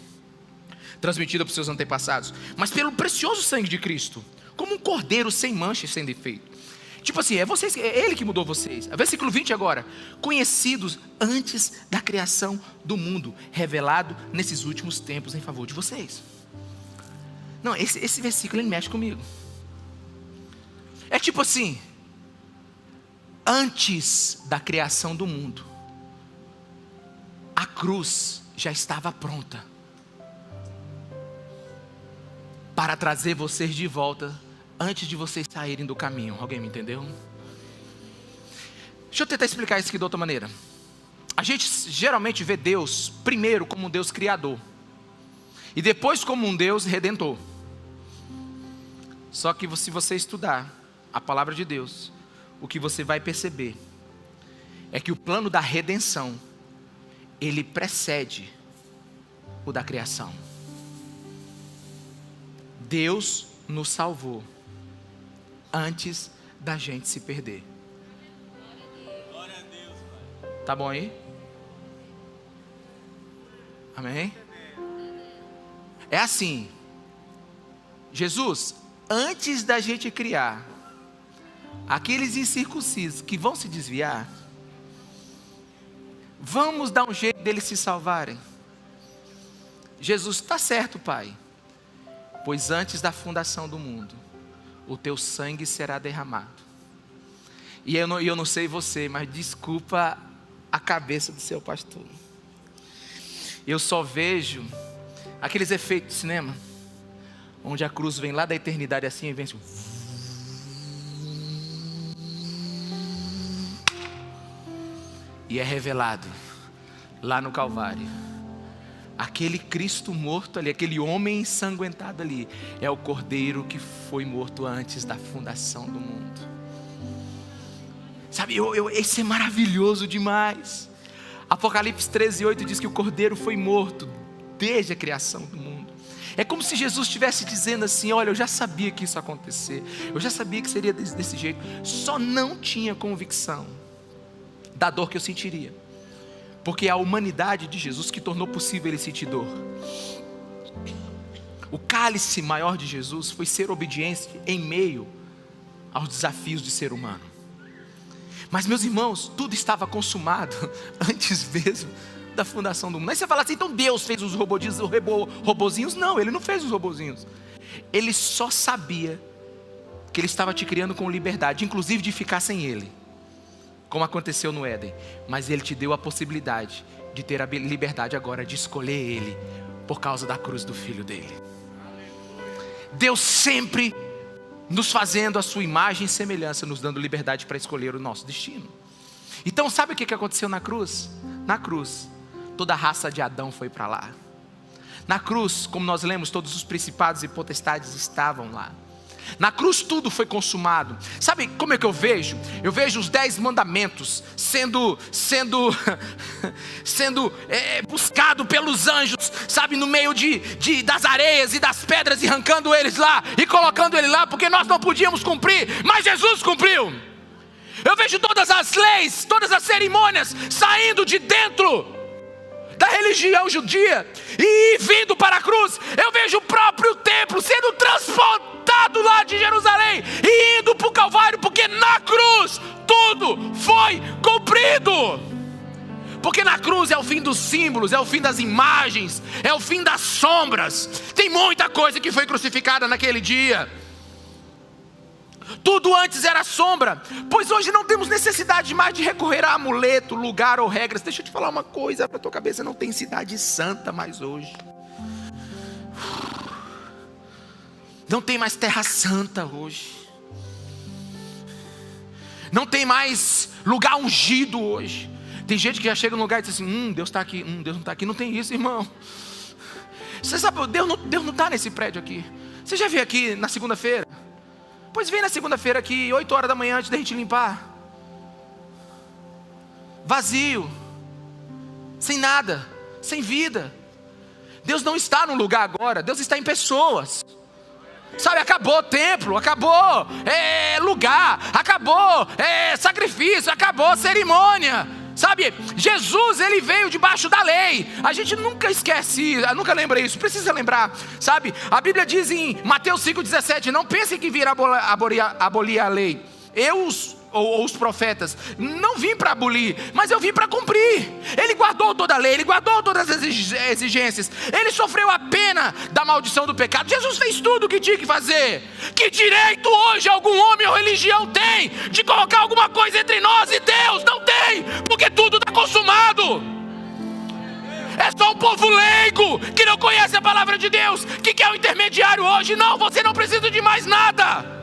transmitida por seus antepassados, mas pelo precioso sangue de Cristo, como um cordeiro sem mancha e sem defeito. Tipo assim, é Ele que mudou vocês. Versículo 20 agora. Conhecidos antes da criação do mundo, revelado nesses últimos tempos em favor de vocês. Não, esse versículo ele mexe comigo. É tipo assim, antes da criação do mundo, a cruz já estava pronta para trazer vocês de volta antes de vocês saírem do caminho. Alguém me entendeu? Deixa eu tentar explicar isso aqui de outra maneira. A gente geralmente vê Deus primeiro como um Deus criador e depois como um Deus redentor. Só que se você estudar a palavra de Deus, o que você vai perceber é que o plano da redenção, ele precede o da criação. Deus nos salvou antes da gente se perder. Tá bom aí? Amém? É assim, Jesus, antes da gente criar aqueles incircuncisos que vão se desviar, vamos dar um jeito deles se salvarem. Jesus, está certo, Pai, pois antes da fundação do mundo, o teu sangue será derramado. E eu não sei você, mas desculpa a cabeça do seu pastor. Eu só vejo aqueles efeitos de cinema, onde a cruz vem lá da eternidade assim e vem assim, e é revelado lá no Calvário. Aquele Cristo morto ali, aquele homem ensanguentado ali, é o Cordeiro que foi morto antes da fundação do mundo. Sabe, esse é maravilhoso demais. Apocalipse 13:8 diz que o Cordeiro foi morto desde a criação do mundo. É como se Jesus estivesse dizendo assim: olha, eu já sabia que isso ia acontecer, eu já sabia que seria desse jeito, só não tinha convicção da dor que eu sentiria, porque é a humanidade de Jesus que tornou possível ele sentir dor. O cálice maior de Jesus foi ser obediente em meio aos desafios de ser humano. Mas, meus irmãos, tudo estava consumado antes mesmo da fundação do mundo. Aí você fala assim: então Deus fez os robozinhos? Não, Ele não fez os robozinhos. Ele só sabia que Ele estava te criando com liberdade, inclusive de ficar sem Ele, como aconteceu no Éden. Mas Ele te deu a possibilidade de ter a liberdade agora de escolher Ele, por causa da cruz do Filho dele. Deus sempre nos fazendo a sua imagem e semelhança, nos dando liberdade para escolher o nosso destino. Então sabe o que aconteceu na cruz? Na cruz, toda a raça de Adão foi para lá. Na cruz, como nós lemos, todos os principados e potestades estavam lá. Na cruz tudo foi consumado. Sabe como é que eu vejo? Eu vejo os 10 mandamentos sendo buscado pelos anjos, sabe, no meio das areias e das pedras, e arrancando eles lá e colocando ele lá, porque nós não podíamos cumprir, mas Jesus cumpriu. Eu vejo todas as leis, todas as cerimônias saindo de dentro da religião judia e vindo para a cruz. Eu vejo o próprio templo sendo transportado lá de Jerusalém e indo para o Calvário, porque na cruz tudo foi cumprido. Porque na cruz é o fim dos símbolos, é o fim das imagens, é o fim das sombras. Tem muita coisa que foi crucificada naquele dia. Tudo antes era sombra, pois hoje não temos necessidade mais de recorrer a amuleto, lugar ou regras. Deixa eu te falar uma coisa para tua cabeça: não tem cidade santa mais hoje. Não tem mais terra santa hoje. Não tem mais lugar ungido hoje. Tem gente que já chega no lugar e diz assim: Deus está aqui, Deus não está aqui. Não tem isso, irmão. Você sabe, Deus não está nesse prédio aqui. Você já veio aqui na segunda-feira? Pois vem na segunda-feira aqui, 8 horas da manhã, antes da gente limpar. Vazio, sem nada, sem vida. Deus não está no lugar agora, Deus está em pessoas. Sabe, acabou templo, acabou lugar, acabou sacrifício, acabou cerimônia. Sabe, Jesus, ele veio debaixo da lei. A gente nunca esquece, nunca lembra isso, precisa lembrar. Sabe, a Bíblia diz em Mateus 5,17: não pensem que virá abolir a lei. Os profetas, não vim para abolir, mas eu vim para cumprir. Ele guardou toda a lei, ele guardou todas as exigências, ele sofreu a pena da maldição do pecado. Jesus fez tudo o que tinha que fazer. Que direito hoje algum homem ou religião tem de colocar alguma coisa entre nós e Deus? Não tem, porque tudo está consumado. É só um povo leigo que não conhece a palavra de Deus que quer um intermediário hoje. Não, você não precisa de mais nada.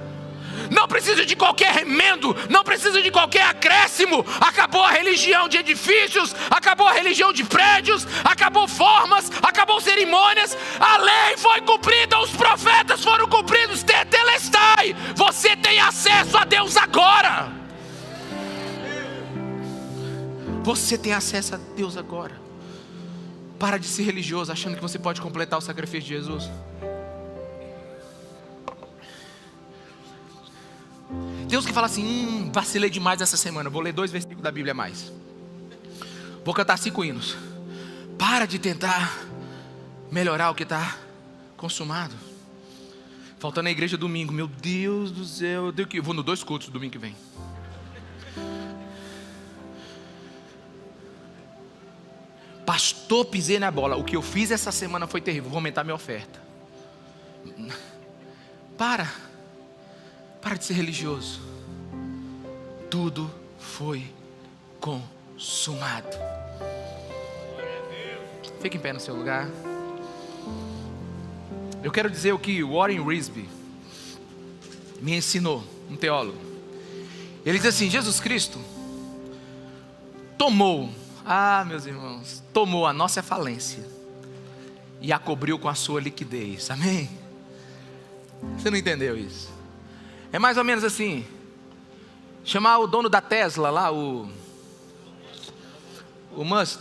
Não precisa de qualquer remendo, não precisa de qualquer acréscimo. Acabou a religião de edifícios, acabou a religião de prédios, acabou formas, acabou cerimônias. A lei foi cumprida, os profetas foram cumpridos. Tetelestai, você tem acesso a Deus agora. Você tem acesso a Deus agora. Para de ser religioso achando que você pode completar o sacrifício de Jesus. Deus que fala assim: vacilei demais essa semana, vou ler 2 versículos da Bíblia a mais, vou cantar 5 hinos. Para de tentar melhorar o que está consumado. Faltando na igreja domingo, meu Deus do céu, eu vou no 2 cultos domingo que vem. Pastor, pisei na bola, o que eu fiz essa semana foi terrível, vou aumentar minha oferta. Para de ser religioso. Tudo foi consumado. Fique em pé no seu lugar. Eu quero dizer o que Warren Wiersbe me ensinou, um teólogo. Ele diz assim: Jesus Cristo tomou, meus irmãos, tomou a nossa falência e a cobriu com a sua liquidez. Amém? Você não entendeu isso? É mais ou menos assim: chamar o dono da Tesla lá, o Musk,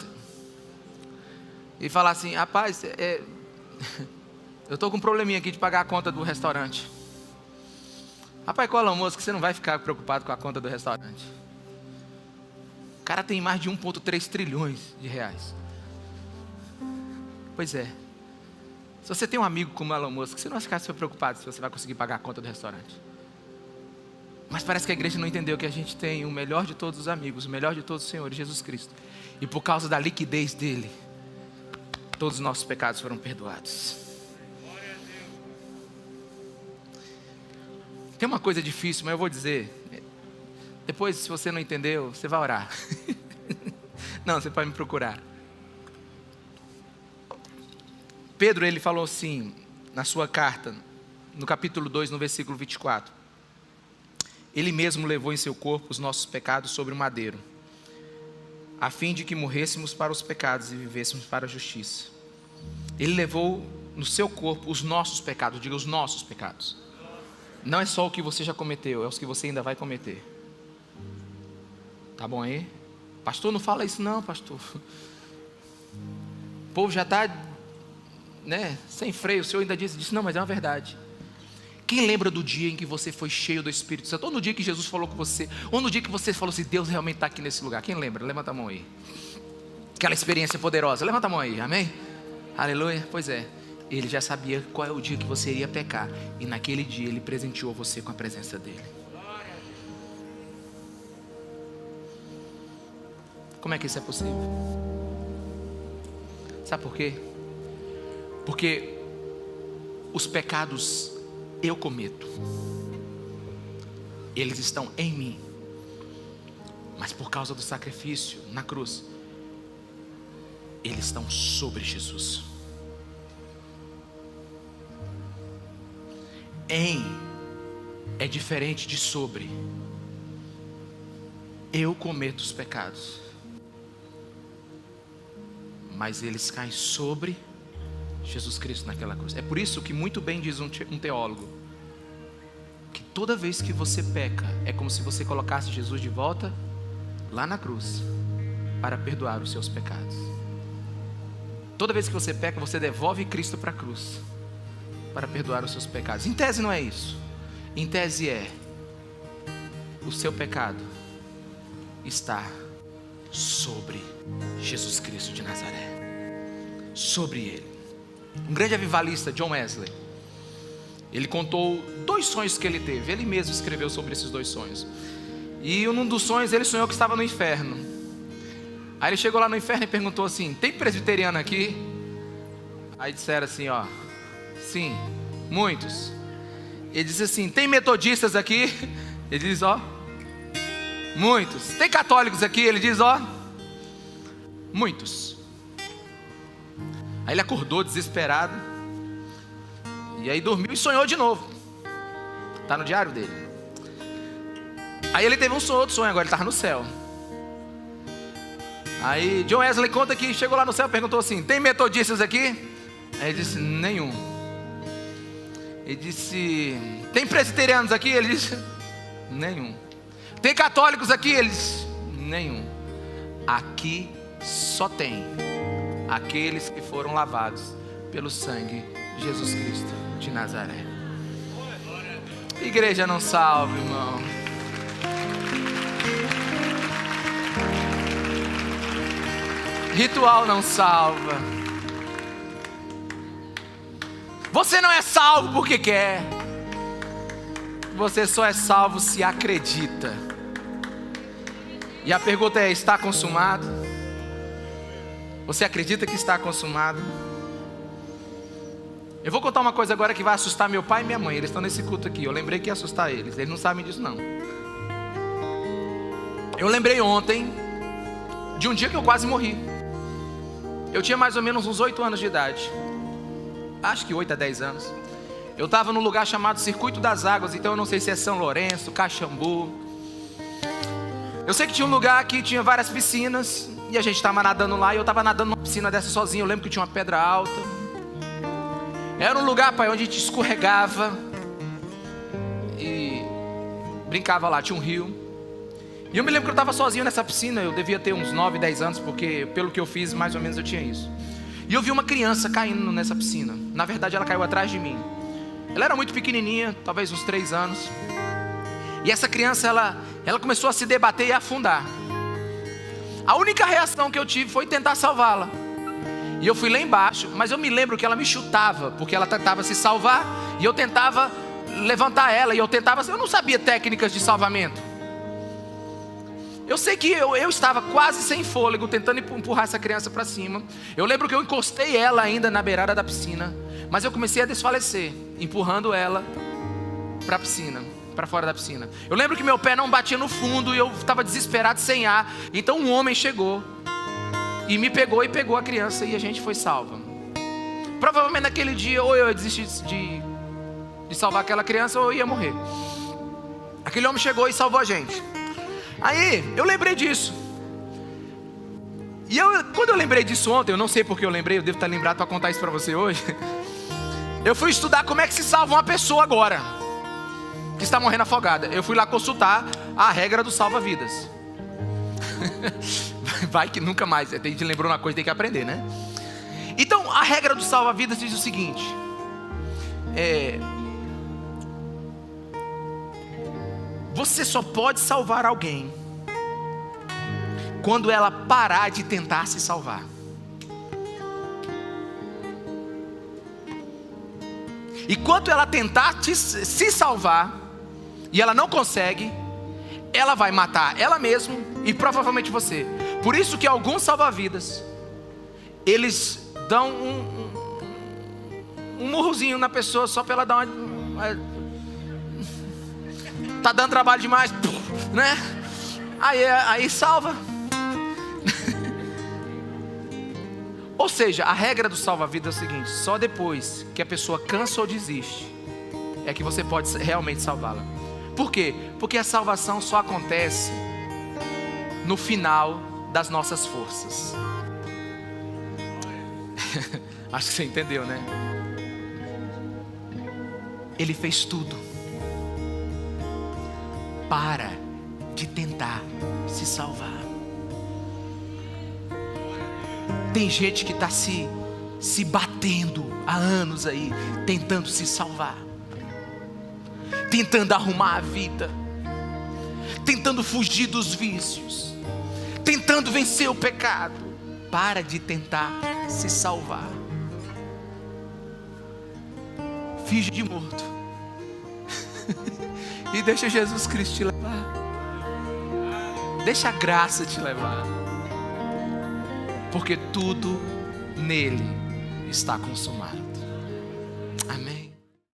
e falar assim: rapaz, eu estou com um probleminha aqui de pagar a conta do restaurante. Rapaz, com o Elon Musk, você não vai ficar preocupado com a conta do restaurante. O cara tem mais de 1,3 trilhões de reais. Pois é. Se você tem um amigo como o Elon Musk, você não vai ficar preocupado se você vai conseguir pagar a conta do restaurante. Mas parece que a igreja não entendeu que a gente tem o melhor de todos os amigos, o melhor de todos os senhores, Jesus Cristo. E por causa da liquidez dele, todos os nossos pecados foram perdoados. Tem uma coisa difícil, mas eu vou dizer. Depois, se você não entendeu, você vai orar. Não, você pode me procurar. Pedro, ele falou assim, na sua carta, no capítulo 2, no versículo 24. Ele mesmo levou em seu corpo os nossos pecados sobre o madeiro, a fim de que morrêssemos para os pecados e vivêssemos para a justiça. Ele levou no seu corpo os nossos pecados, diga os nossos pecados. Não é só o que você já cometeu, é os que você ainda vai cometer. Tá bom aí? Pastor, não fala isso não, pastor. O povo já está, sem freio. O Senhor ainda disse, não, mas é uma verdade. Quem lembra do dia em que você foi cheio do Espírito Santo? Ou no dia que Jesus falou com você? Ou no dia que você falou assim, Deus realmente está aqui nesse lugar? Quem lembra? Levanta a mão aí. Aquela experiência poderosa. Levanta a mão aí, amém? Aleluia. Pois é. Ele já sabia qual é o dia que você iria pecar. E naquele dia Ele presenteou você com a presença dEle. Como é que isso é possível? Sabe por quê? Porque os pecados eu cometo, eles estão em mim, mas por causa do sacrifício na cruz, eles estão sobre Jesus. Em é diferente de sobre. Eu cometo os pecados, mas eles caem sobre Jesus Cristo naquela cruz. É por isso que muito bem diz um teólogo, que toda vez que você peca, é como se você colocasse Jesus de volta lá na cruz, para perdoar os seus pecados. Toda vez que você peca, você devolve Cristo para a cruz, para perdoar os seus pecados. Em tese não é isso. Em tese é: o seu pecado está sobre Jesus Cristo de Nazaré. Sobre ele. Um grande avivalista, John Wesley, ele contou 2 sonhos que ele teve. Ele mesmo escreveu sobre esses 2 sonhos. E num dos sonhos ele sonhou que estava no inferno. Aí ele chegou lá no inferno e perguntou assim: tem presbiteriano aqui? Aí disseram assim, ó: sim, muitos. Ele disse assim: tem metodistas aqui? Ele diz, ó: muitos. Tem católicos aqui? Ele diz, ó: muitos. Aí ele acordou desesperado, e aí dormiu e sonhou de novo. Está no diário dele. Aí ele teve outro sonho, agora ele estava no céu. Aí John Wesley conta que chegou lá no céu e perguntou assim: tem metodistas aqui? Aí ele disse: nenhum. Ele disse: tem presbiterianos aqui? Ele disse: nenhum. Tem católicos aqui? Ele disse: nenhum. Aqui só tem aqueles que foram lavados pelo sangue de Jesus Cristo de Nazaré. Igreja não salva, irmão. Ritual não salva. Você não é salvo porque quer. Você só é salvo se acredita. E a pergunta é: está consumado? Você acredita que está consumado? Eu vou contar uma coisa agora que vai assustar meu pai e minha mãe. Eles estão nesse culto aqui. Eu lembrei que ia assustar eles. Eles não sabem disso não. Eu lembrei ontem de um dia que eu quase morri. Eu tinha mais ou menos uns 8 anos de idade. Acho que 8 a 10 anos. Eu estava num lugar chamado Circuito das Águas. Então eu não sei se é São Lourenço, Caxambu. Eu sei que tinha um lugar que tinha várias piscinas. E a gente estava nadando lá. E eu estava nadando numa piscina dessa sozinho. Eu lembro que tinha uma pedra alta. Era um lugar, pai, onde a gente escorregava e brincava lá. Tinha um rio. E eu me lembro que eu estava sozinho nessa piscina. Eu devia ter uns 9, 10 anos, porque pelo que eu fiz, mais ou menos eu tinha isso. E eu vi uma criança caindo nessa piscina. Na verdade, ela caiu atrás de mim. Ela era muito pequenininha, talvez uns 3 anos. E essa criança, ela começou a se debater e a afundar. A única reação que eu tive foi tentar salvá-la. E eu fui lá embaixo, mas eu me lembro que ela me chutava, porque ela tentava se salvar, e eu tentava levantar ela, e eu não sabia técnicas de salvamento. Eu sei que eu estava quase sem fôlego, tentando empurrar essa criança para cima. Eu lembro que eu encostei ela ainda na beirada da piscina, mas eu comecei a desfalecer, empurrando ela para a piscina, para fora da piscina. Eu lembro que meu pé não batia no fundo, e eu estava desesperado, sem ar. Então um homem chegou e me pegou, e pegou a criança, e a gente foi salva. Provavelmente naquele dia, ou eu ia desistir de salvar aquela criança, ou eu ia morrer. Aquele homem chegou e salvou a gente. Aí, eu lembrei disso. E quando eu lembrei disso ontem, eu não sei porque eu lembrei, eu devo estar lembrado para contar isso para você hoje. Eu fui estudar como é que se salva uma pessoa agora, que está morrendo afogada. Eu fui lá consultar a regra do salva-vidas. Vai que nunca mais. A gente lembrou uma coisa, tem que aprender, né? Então, a regra do salva-vidas diz o seguinte: você só pode salvar alguém quando ela parar de tentar se salvar. E quando ela tentar se salvar e ela não consegue, ela vai matar ela mesma e provavelmente você. Por isso que alguns salva-vidas, eles dão um murrozinho na pessoa só para ela dar uma... Tá dando trabalho demais, né? Aí salva. Ou seja, a regra do salva-vidas é o seguinte: só depois que a pessoa cansa ou desiste é que você pode realmente salvá-la. Por quê? Porque a salvação só acontece no final das nossas forças. Acho que você entendeu, né? Ele fez tudo. Para de tentar se salvar. Tem gente que está se se batendo há anos aí, tentando se salvar, tentando arrumar a vida, tentando fugir dos vícios, tentando vencer o pecado. Para de tentar se salvar. Finge de morto e deixa Jesus Cristo te levar. Deixa a graça te levar, porque tudo nele está consumado.